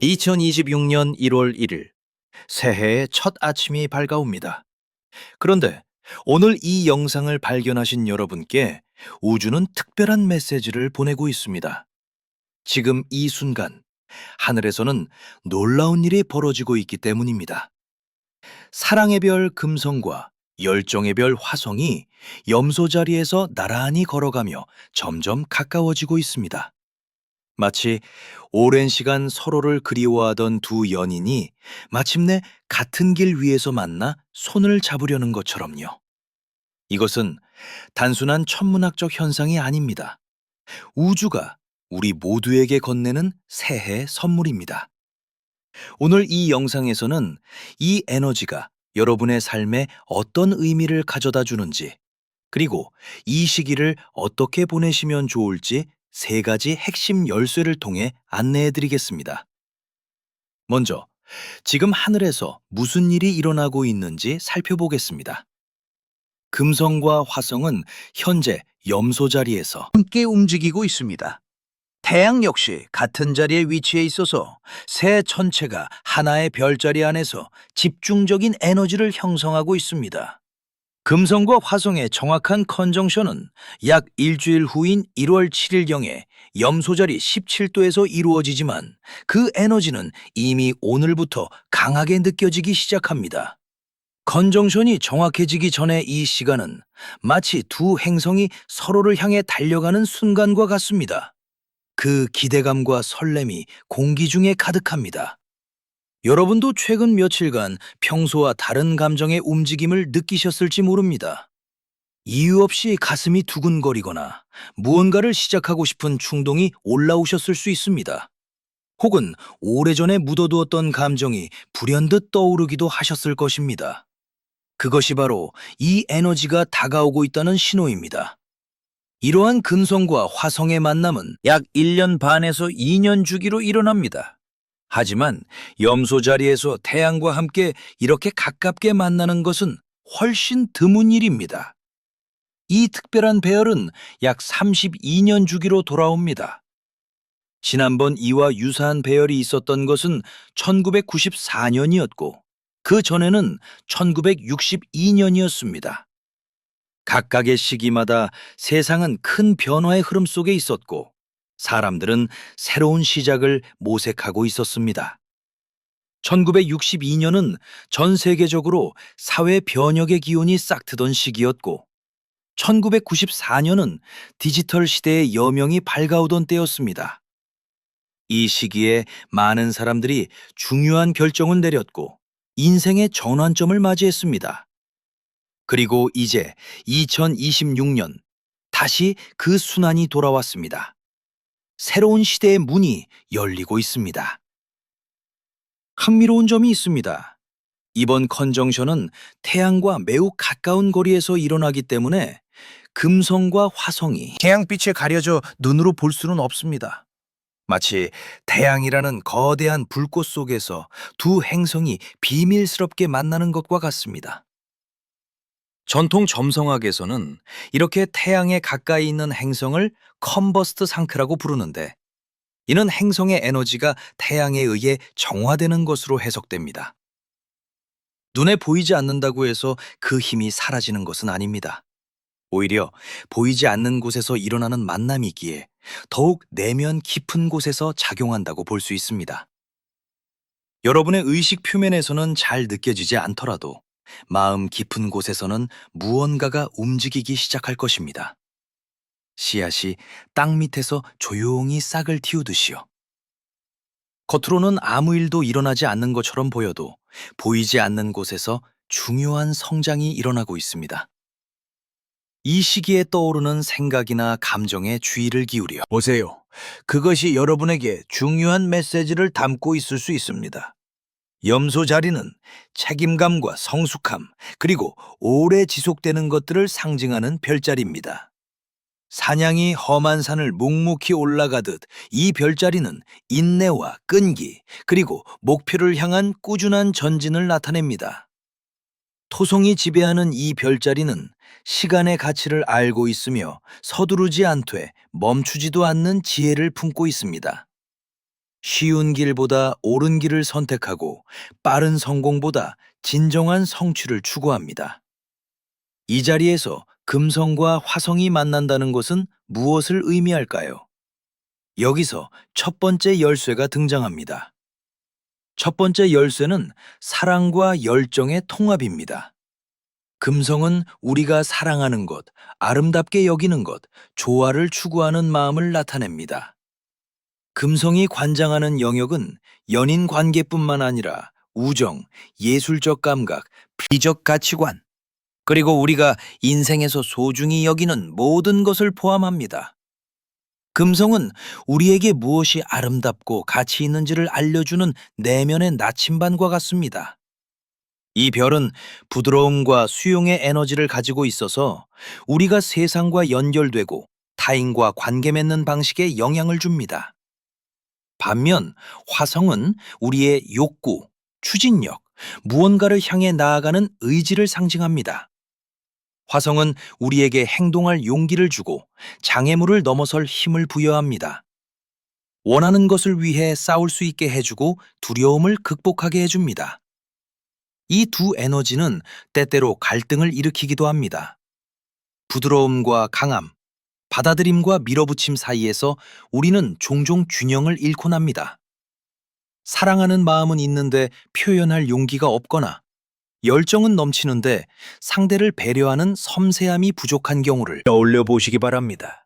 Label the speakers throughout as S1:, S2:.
S1: 2026년 1월 1일, 새해의 첫 아침이 밝아옵니다. 그런데 오늘 이 영상을 발견하신 여러분께 우주는 특별한 메시지를 보내고 있습니다. 지금 이 순간, 하늘에서는 놀라운 일이 벌어지고 있기 때문입니다. 사랑의 별 금성과 열정의 별 화성이 염소 자리에서 나란히 걸어가며 점점 가까워지고 있습니다. 마치 오랜 시간 서로를 그리워하던 두 연인이 마침내 같은 길 위에서 만나 손을 잡으려는 것처럼요. 이것은 단순한 천문학적 현상이 아닙니다. 우주가 우리 모두에게 건네는 새해 선물입니다. 오늘 이 영상에서는 이 에너지가 여러분의 삶에 어떤 의미를 가져다 주는지, 그리고 이 시기를 어떻게 보내시면 좋을지 세 가지 핵심 열쇠를 통해 안내해 드리겠습니다. 먼저, 지금 하늘에서 무슨 일이 일어나고 있는지 살펴보겠습니다. 금성과 화성은 현재 염소 자리에서
S2: 함께 움직이고 있습니다. 태양 역시 같은 자리에 위치해 있어서 새 천체가 하나의 별자리 안에서 집중적인 에너지를 형성하고 있습니다. 금성과 화성의 정확한 컨정션은 약 일주일 후인 1월 7일경에 염소자리 17도에서 이루어지지만 그 에너지는 이미 오늘부터 강하게 느껴지기 시작합니다. 컨정션이 정확해지기 전에 이 시간은 마치 두 행성이 서로를 향해 달려가는 순간과 같습니다. 그 기대감과 설렘이 공기 중에 가득합니다. 여러분도 최근 며칠간 평소와 다른 감정의 움직임을 느끼셨을지 모릅니다. 이유 없이 가슴이 두근거리거나 무언가를 시작하고 싶은 충동이 올라오셨을 수 있습니다. 혹은 오래전에 묻어두었던 감정이 불현듯 떠오르기도 하셨을 것입니다. 그것이 바로 이 에너지가 다가오고 있다는 신호입니다. 이러한 금성과 화성의 만남은 약 1년 반에서 2년 주기로 일어납니다. 하지만 염소 자리에서 태양과 함께 이렇게 가깝게 만나는 것은 훨씬 드문 일입니다. 이 특별한 배열은 약 32년 주기로 돌아옵니다. 지난번 이와 유사한 배열이 있었던 것은 1994년이었고, 그 전에는 1962년이었습니다. 각각의 시기마다 세상은 큰 변화의 흐름 속에 있었고, 사람들은 새로운 시작을 모색하고 있었습니다. 1962년은 전 세계적으로 사회 변혁의 기운이 싹트던 시기였고, 1994년은 디지털 시대의 여명이 밝아오던 때였습니다. 이 시기에 많은 사람들이 중요한 결정을 내렸고, 인생의 전환점을 맞이했습니다. 그리고 이제 2026년, 다시 그 순환이 돌아왔습니다. 새로운 시대의 문이 열리고 있습니다. 흥미로운 점이 있습니다. 이번 컨정션은 태양과 매우 가까운 거리에서 일어나기 때문에 금성과 화성이 태양빛에 가려져 눈으로 볼 수는 없습니다. 마치 태양이라는 거대한 불꽃 속에서 두 행성이 비밀스럽게 만나는 것과 같습니다. 전통 점성학에서는 이렇게 태양에 가까이 있는 행성을 컴버스트 상크라고 부르는데, 이는 행성의 에너지가 태양에 의해 정화되는 것으로 해석됩니다. 눈에 보이지 않는다고 해서 그 힘이 사라지는 것은 아닙니다. 오히려 보이지 않는 곳에서 일어나는 만남이기에 더욱 내면 깊은 곳에서 작용한다고 볼 수 있습니다. 여러분의 의식 표면에서는 잘 느껴지지 않더라도 마음 깊은 곳에서는 무언가가 움직이기 시작할 것입니다. 씨앗이 땅 밑에서 조용히 싹을 틔우듯이요. 겉으로는 아무 일도 일어나지 않는 것처럼 보여도 보이지 않는 곳에서 중요한 성장이 일어나고 있습니다. 이 시기에 떠오르는 생각이나 감정에 주의를 기울여 보세요. 그것이 여러분에게 중요한 메시지를 담고 있을 수 있습니다. 염소 자리는 책임감과 성숙함, 그리고 오래 지속되는 것들을 상징하는 별자리입니다. 사냥이 험한 산을 묵묵히 올라가듯 이 별자리는 인내와 끈기, 그리고 목표를 향한 꾸준한 전진을 나타냅니다. 토성이 지배하는 이 별자리는 시간의 가치를 알고 있으며 서두르지 않되 멈추지도 않는 지혜를 품고 있습니다. 쉬운 길보다 옳은 길을 선택하고 빠른 성공보다 진정한 성취를 추구합니다. 이 자리에서 금성과 화성이 만난다는 것은 무엇을 의미할까요? 여기서 첫 번째 열쇠가 등장합니다. 첫 번째 열쇠는 사랑과 열정의 통합입니다. 금성은 우리가 사랑하는 것, 아름답게 여기는 것, 조화를 추구하는 마음을 나타냅니다. 금성이 관장하는 영역은 연인 관계뿐만 아니라 우정, 예술적 감각, 비적 가치관, 그리고 우리가 인생에서 소중히 여기는 모든 것을 포함합니다. 금성은 우리에게 무엇이 아름답고 가치 있는지를 알려주는 내면의 나침반과 같습니다. 이 별은 부드러움과 수용의 에너지를 가지고 있어서 우리가 세상과 연결되고 타인과 관계 맺는 방식에 영향을 줍니다. 반면 화성은 우리의 욕구, 추진력, 무언가를 향해 나아가는 의지를 상징합니다. 화성은 우리에게 행동할 용기를 주고 장애물을 넘어설 힘을 부여합니다. 원하는 것을 위해 싸울 수 있게 해주고 두려움을 극복하게 해줍니다. 이 두 에너지는 때때로 갈등을 일으키기도 합니다. 부드러움과 강함, 받아들임과 밀어붙임 사이에서 우리는 종종 균형을 잃곤 합니다. 사랑하는 마음은 있는데 표현할 용기가 없거나 열정은 넘치는데 상대를 배려하는 섬세함이 부족한 경우를 떠올려 보시기 바랍니다.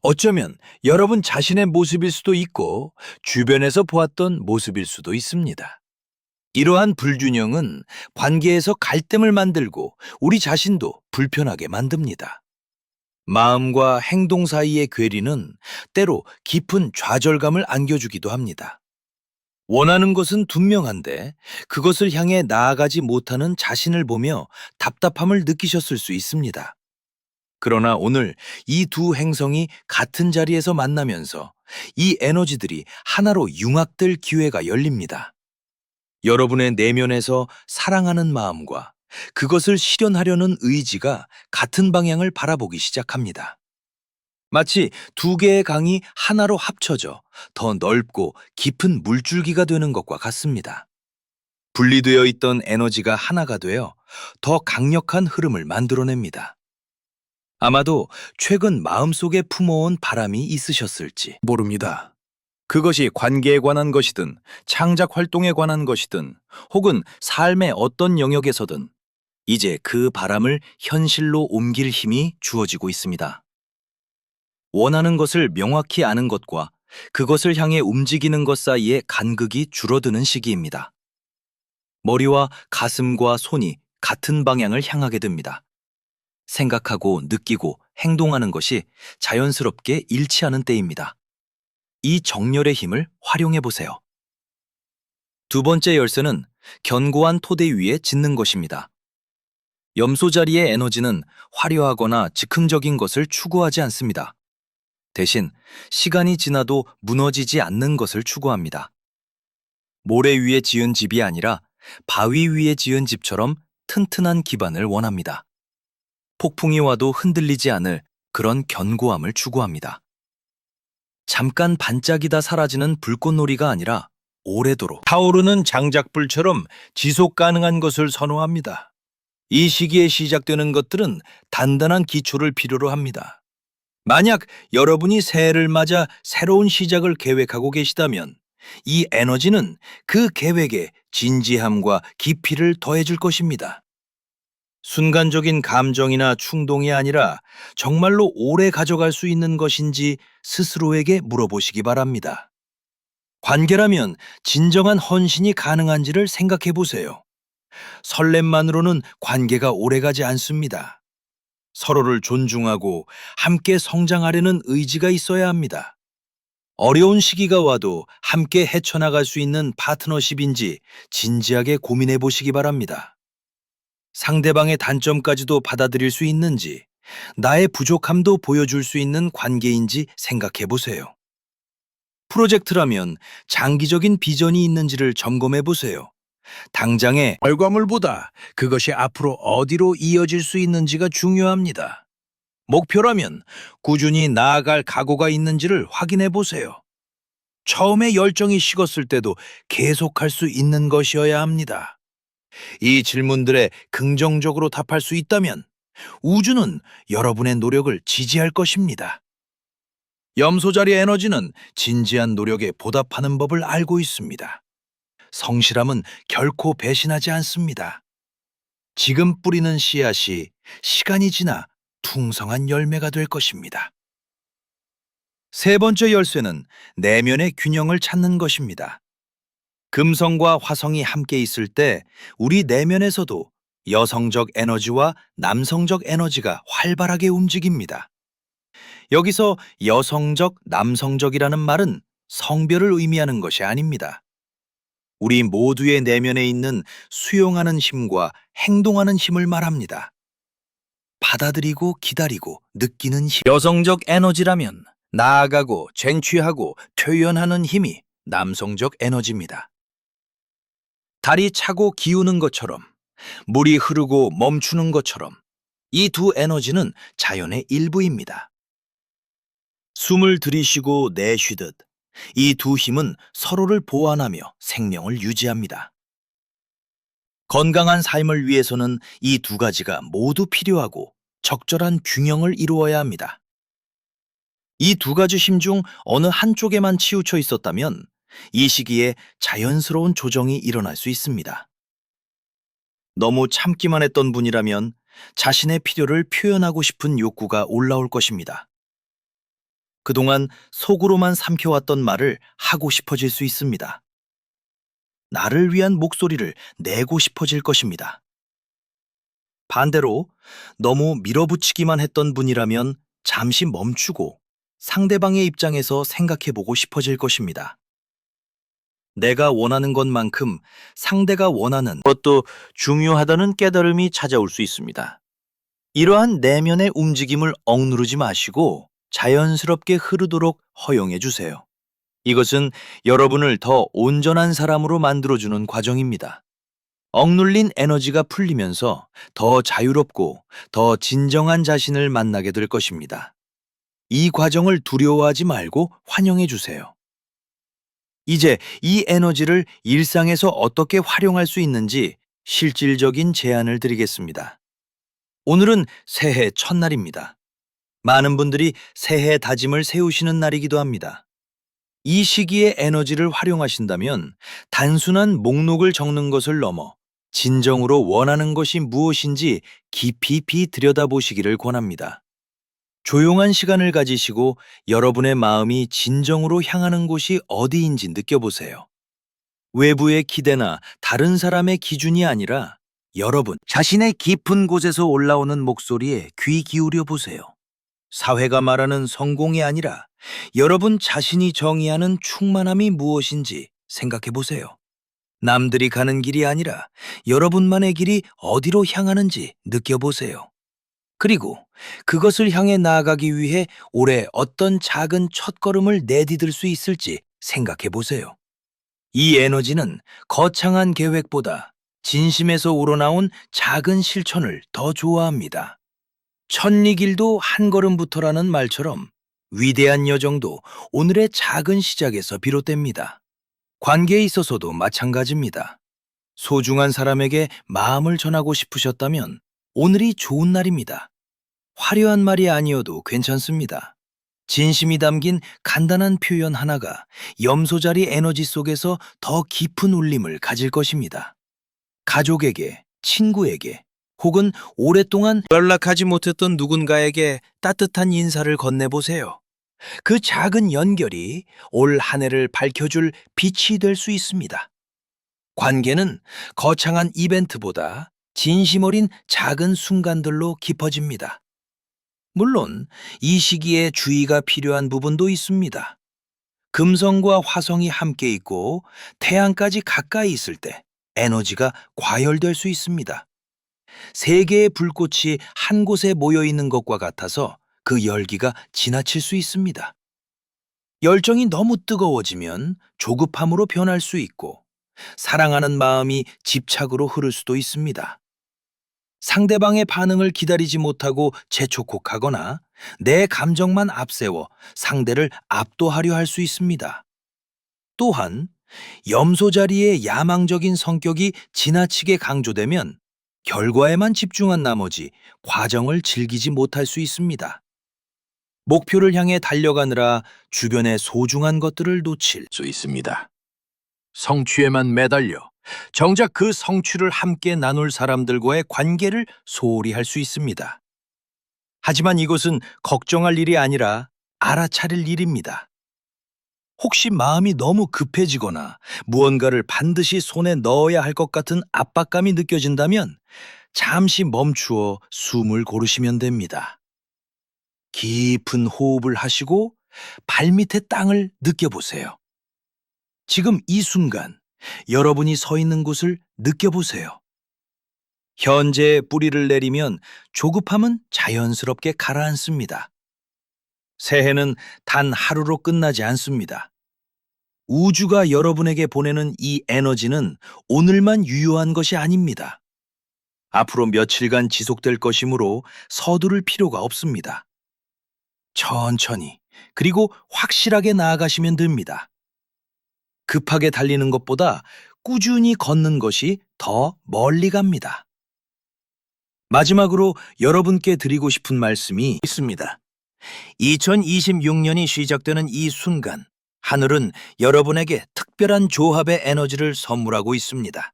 S2: 어쩌면 여러분 자신의 모습일 수도 있고 주변에서 보았던 모습일 수도 있습니다. 이러한 불균형은 관계에서 갈등을 만들고 우리 자신도 불편하게 만듭니다. 마음과 행동 사이의 괴리는 때로 깊은 좌절감을 안겨주기도 합니다. 원하는 것은 분명한데 그것을 향해 나아가지 못하는 자신을 보며 답답함을 느끼셨을 수 있습니다. 그러나 오늘 이 두 행성이 같은 자리에서 만나면서 이 에너지들이 하나로 융합될 기회가 열립니다. 여러분의 내면에서 사랑하는 마음과 그것을 실현하려는 의지가 같은 방향을 바라보기 시작합니다. 마치 두 개의 강이 하나로 합쳐져 더 넓고 깊은 물줄기가 되는 것과 같습니다. 분리되어 있던 에너지가 하나가 되어 더 강력한 흐름을 만들어냅니다. 아마도 최근 마음속에 품어온 바람이 있으셨을지
S1: 모릅니다. 그것이 관계에 관한 것이든 창작 활동에 관한 것이든 혹은 삶의 어떤 영역에서든
S2: 이제 그 바람을 현실로 옮길 힘이 주어지고 있습니다. 원하는 것을 명확히 아는 것과 그것을 향해 움직이는 것 사이의 간극이 줄어드는 시기입니다. 머리와 가슴과 손이 같은 방향을 향하게 됩니다. 생각하고 느끼고 행동하는 것이 자연스럽게 일치하는 때입니다. 이 정열의 힘을 활용해 보세요. 두 번째 열쇠는 견고한 토대 위에 짓는 것입니다. 염소 자리의 에너지는 화려하거나 즉흥적인 것을 추구하지 않습니다. 대신 시간이 지나도 무너지지 않는 것을 추구합니다. 모래 위에 지은 집이 아니라 바위 위에 지은 집처럼 튼튼한 기반을 원합니다. 폭풍이 와도 흔들리지 않을 그런 견고함을 추구합니다. 잠깐 반짝이다 사라지는 불꽃놀이가 아니라 오래도록 타오르는 장작불처럼 지속 가능한 것을 선호합니다. 이 시기에 시작되는 것들은 단단한 기초를 필요로 합니다. 만약 여러분이 새해를 맞아 새로운 시작을 계획하고 계시다면 이 에너지는 그 계획에 진지함과 깊이를 더해줄 것입니다. 순간적인 감정이나 충동이 아니라 정말로 오래 가져갈 수 있는 것인지 스스로에게 물어보시기 바랍니다. 관계라면 진정한 헌신이 가능한지를 생각해 보세요. 설렘만으로는 관계가 오래가지 않습니다. 서로를 존중하고 함께 성장하려는 의지가 있어야 합니다. 어려운 시기가 와도 함께 헤쳐나갈 수 있는 파트너십인지 진지하게 고민해 보시기 바랍니다. 상대방의 단점까지도 받아들일 수 있는지, 나의 부족함도 보여줄 수 있는 관계인지 생각해 보세요. 프로젝트라면 장기적인 비전이 있는지를 점검해 보세요. 당장의 결과물보다 그것이 앞으로 어디로 이어질 수 있는지가 중요합니다. 목표라면 꾸준히 나아갈 각오가 있는지를 확인해 보세요. 처음에 열정이 식었을 때도 계속할 수 있는 것이어야 합니다. 이 질문들에 긍정적으로 답할 수 있다면 우주는 여러분의 노력을 지지할 것입니다. 염소자리 에너지는 진지한 노력에 보답하는 법을 알고 있습니다. 성실함은 결코 배신하지 않습니다. 지금 뿌리는 씨앗이 시간이 지나 풍성한 열매가 될 것입니다. 세 번째 열쇠는 내면의 균형을 찾는 것입니다. 금성과 화성이 함께 있을 때 우리 내면에서도 여성적 에너지와 남성적 에너지가 활발하게 움직입니다. 여기서 여성적, 남성적이라는 말은 성별을 의미하는 것이 아닙니다. 우리 모두의 내면에 있는 수용하는 힘과 행동하는 힘을 말합니다. 받아들이고 기다리고 느끼는 힘. 여성적 에너지라면 나아가고 쟁취하고 표현하는 힘이 남성적 에너지입니다. 달이 차고 기우는 것처럼, 물이 흐르고 멈추는 것처럼 이 두 에너지는 자연의 일부입니다. 숨을 들이쉬고 내쉬듯 이 두 힘은 서로를 보완하며 생명을 유지합니다. 건강한 삶을 위해서는 이 두 가지가 모두 필요하고 적절한 균형을 이루어야 합니다. 이 두 가지 힘 중 어느 한쪽에만 치우쳐 있었다면 이 시기에 자연스러운 조정이 일어날 수 있습니다. 너무 참기만 했던 분이라면 자신의 필요를 표현하고 싶은 욕구가 올라올 것입니다. 그동안 속으로만 삼켜왔던 말을 하고 싶어질 수 있습니다. 나를 위한 목소리를 내고 싶어질 것입니다. 반대로 너무 밀어붙이기만 했던 분이라면 잠시 멈추고 상대방의 입장에서 생각해보고 싶어질 것입니다. 내가 원하는 것만큼 상대가 원하는 것도 중요하다는 깨달음이 찾아올 수 있습니다. 이러한 내면의 움직임을 억누르지 마시고 자연스럽게 흐르도록 허용해 주세요. 이것은 여러분을 더 온전한 사람으로 만들어주는 과정입니다. 억눌린 에너지가 풀리면서 더 자유롭고 더 진정한 자신을 만나게 될 것입니다. 이 과정을 두려워하지 말고 환영해 주세요. 이제 이 에너지를 일상에서 어떻게 활용할 수 있는지 실질적인 제안을 드리겠습니다. 오늘은 새해 첫날입니다. 많은 분들이 새해 다짐을 세우시는 날이기도 합니다. 이 시기에 에너지를 활용하신다면 단순한 목록을 적는 것을 넘어 진정으로 원하는 것이 무엇인지 깊이 들여다보시기를 권합니다. 조용한 시간을 가지시고 여러분의 마음이 진정으로 향하는 곳이 어디인지 느껴보세요. 외부의 기대나 다른 사람의 기준이 아니라 여러분 자신의 깊은 곳에서 올라오는 목소리에 귀 기울여 보세요. 사회가 말하는 성공이 아니라 여러분 자신이 정의하는 충만함이 무엇인지 생각해 보세요. 남들이 가는 길이 아니라 여러분만의 길이 어디로 향하는지 느껴보세요. 그리고 그것을 향해 나아가기 위해 올해 어떤 작은 첫걸음을 내디딜 수 있을지 생각해 보세요. 이 에너지는 거창한 계획보다 진심에서 우러나온 작은 실천을 더 좋아합니다. 천리길도 한 걸음부터라는 말처럼 위대한 여정도 오늘의 작은 시작에서 비롯됩니다. 관계에 있어서도 마찬가지입니다. 소중한 사람에게 마음을 전하고 싶으셨다면 오늘이 좋은 날입니다. 화려한 말이 아니어도 괜찮습니다. 진심이 담긴 간단한 표현 하나가 염소자리 에너지 속에서 더 깊은 울림을 가질 것입니다. 가족에게, 친구에게, 혹은 오랫동안 연락하지 못했던 누군가에게 따뜻한 인사를 건네보세요. 그 작은 연결이 올 한 해를 밝혀줄 빛이 될 수 있습니다. 관계는 거창한 이벤트보다 진심 어린 작은 순간들로 깊어집니다. 물론 이 시기에 주의가 필요한 부분도 있습니다. 금성과 화성이 함께 있고 태양까지 가까이 있을 때 에너지가 과열될 수 있습니다. 세 개의 불꽃이 한 곳에 모여 있는 것과 같아서 그 열기가 지나칠 수 있습니다. 열정이 너무 뜨거워지면 조급함으로 변할 수 있고 사랑하는 마음이 집착으로 흐를 수도 있습니다. 상대방의 반응을 기다리지 못하고 재촉콕하거나 내 감정만 앞세워 상대를 압도하려 할 수 있습니다. 또한 염소 자리의 야망적인 성격이 지나치게 강조되면 결과에만 집중한 나머지 과정을 즐기지 못할 수 있습니다. 목표를 향해 달려가느라 주변의 소중한 것들을 놓칠
S1: 수 있습니다. 성취에만 매달려 정작 그 성취를 함께 나눌 사람들과의 관계를 소홀히 할 수 있습니다. 하지만 이것은 걱정할 일이 아니라 알아차릴 일입니다. 혹시 마음이 너무 급해지거나 무언가를 반드시 손에 넣어야 할 것 같은 압박감이 느껴진다면 잠시 멈추어 숨을 고르시면 됩니다. 깊은 호흡을 하시고 발밑의 땅을 느껴보세요. 지금 이 순간 여러분이 서 있는 곳을 느껴보세요. 현재의 뿌리를 내리면 조급함은 자연스럽게 가라앉습니다. 새해는 단 하루로 끝나지 않습니다. 우주가 여러분에게 보내는 이 에너지는 오늘만 유효한 것이 아닙니다. 앞으로 며칠간 지속될 것이므로 서두를 필요가 없습니다. 천천히 그리고 확실하게 나아가시면 됩니다. 급하게 달리는 것보다 꾸준히 걷는 것이 더 멀리 갑니다. 마지막으로 여러분께 드리고 싶은 말씀이 있습니다. 2026년이 시작되는 이 순간, 하늘은 여러분에게 특별한 조합의 에너지를 선물하고 있습니다.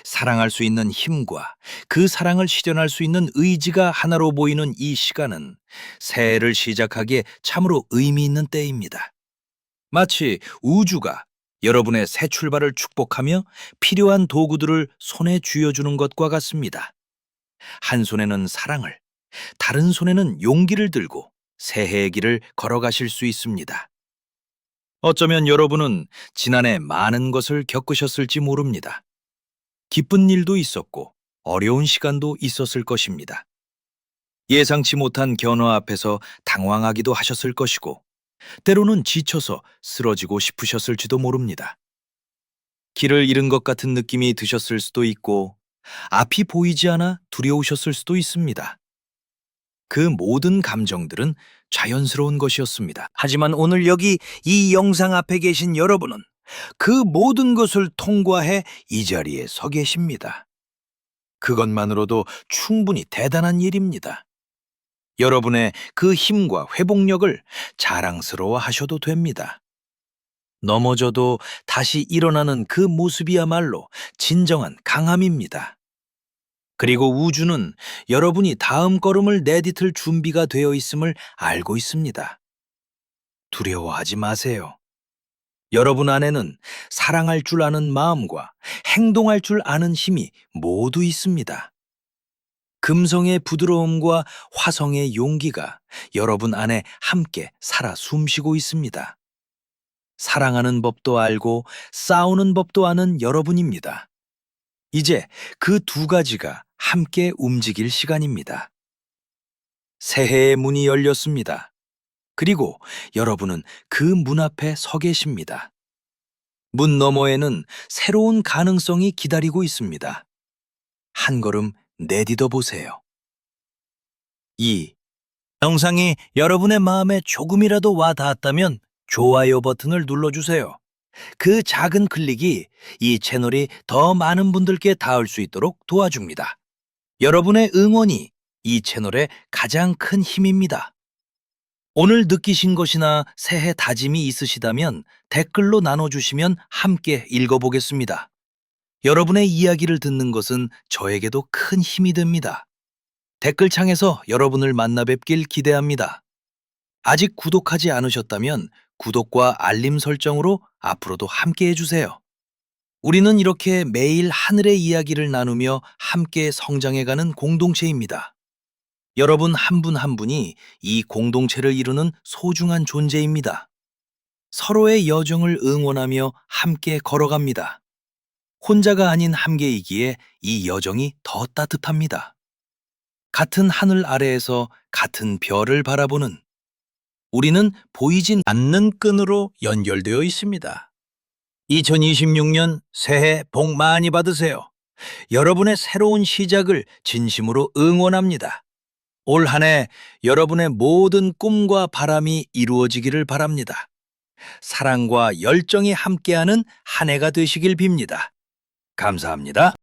S1: 사랑할 수 있는 힘과 그 사랑을 실현할 수 있는 의지가 하나로 보이는 이 시간은 새해를 시작하기에 참으로 의미 있는 때입니다. 마치 우주가 여러분의 새 출발을 축복하며 필요한 도구들을 손에 쥐어주는 것과 같습니다. 한 손에는 사랑을, 다른 손에는 용기를 들고 새해의 길을 걸어가실 수 있습니다. 어쩌면 여러분은 지난해 많은 것을 겪으셨을지 모릅니다. 기쁜 일도 있었고 어려운 시간도 있었을 것입니다. 예상치 못한 변화 앞에서 당황하기도 하셨을 것이고 때로는 지쳐서 쓰러지고 싶으셨을지도 모릅니다. 길을 잃은 것 같은 느낌이 드셨을 수도 있고 앞이 보이지 않아 두려우셨을 수도 있습니다. 그 모든 감정들은 자연스러운 것이었습니다. 하지만 오늘 여기 이 영상 앞에 계신 여러분은 그 모든 것을 통과해 이 자리에 서 계십니다. 그것만으로도 충분히 대단한 일입니다. 여러분의 그 힘과 회복력을 자랑스러워 하셔도 됩니다. 넘어져도 다시 일어나는 그 모습이야말로 진정한 강함입니다. 그리고 우주는 여러분이 다음 걸음을 내디딜 준비가 되어 있음을 알고 있습니다. 두려워하지 마세요. 여러분 안에는 사랑할 줄 아는 마음과 행동할 줄 아는 힘이 모두 있습니다. 금성의 부드러움과 화성의 용기가 여러분 안에 함께 살아 숨쉬고 있습니다. 사랑하는 법도 알고 싸우는 법도 아는 여러분입니다. 이제 그 두 가지가 함께 움직일 시간입니다. 새해의 문이 열렸습니다. 그리고 여러분은 그 문 앞에 서 계십니다. 문 너머에는 새로운 가능성이 기다리고 있습니다. 한 걸음 내디뎌 보세요. 2. 영상이 여러분의 마음에 조금이라도 와 닿았다면 좋아요 버튼을 눌러주세요. 그 작은 클릭이 이 채널이 더 많은 분들께 닿을 수 있도록 도와줍니다. 여러분의 응원이 이 채널의 가장 큰 힘입니다. 오늘 느끼신 것이나 새해 다짐이 있으시다면 댓글로 나눠주시면 함께 읽어보겠습니다. 여러분의 이야기를 듣는 것은 저에게도 큰 힘이 됩니다. 댓글창에서 여러분을 만나 뵙길 기대합니다. 아직 구독하지 않으셨다면 구독과 알림 설정으로 앞으로도 함께 해주세요. 우리는 이렇게 매일 하늘의 이야기를 나누며 함께 성장해가는 공동체입니다. 여러분 한 분 한 분이 이 공동체를 이루는 소중한 존재입니다. 서로의 여정을 응원하며 함께 걸어갑니다. 혼자가 아닌 함께이기에 이 여정이 더 따뜻합니다. 같은 하늘 아래에서 같은 별을 바라보는 우리는 보이진 않는 끈으로 연결되어 있습니다. 2026년 새해 복 많이 받으세요. 여러분의 새로운 시작을 진심으로 응원합니다. 올 한 해 여러분의 모든 꿈과 바람이 이루어지기를 바랍니다. 사랑과 열정이 함께하는 한 해가 되시길 빕니다. 감사합니다.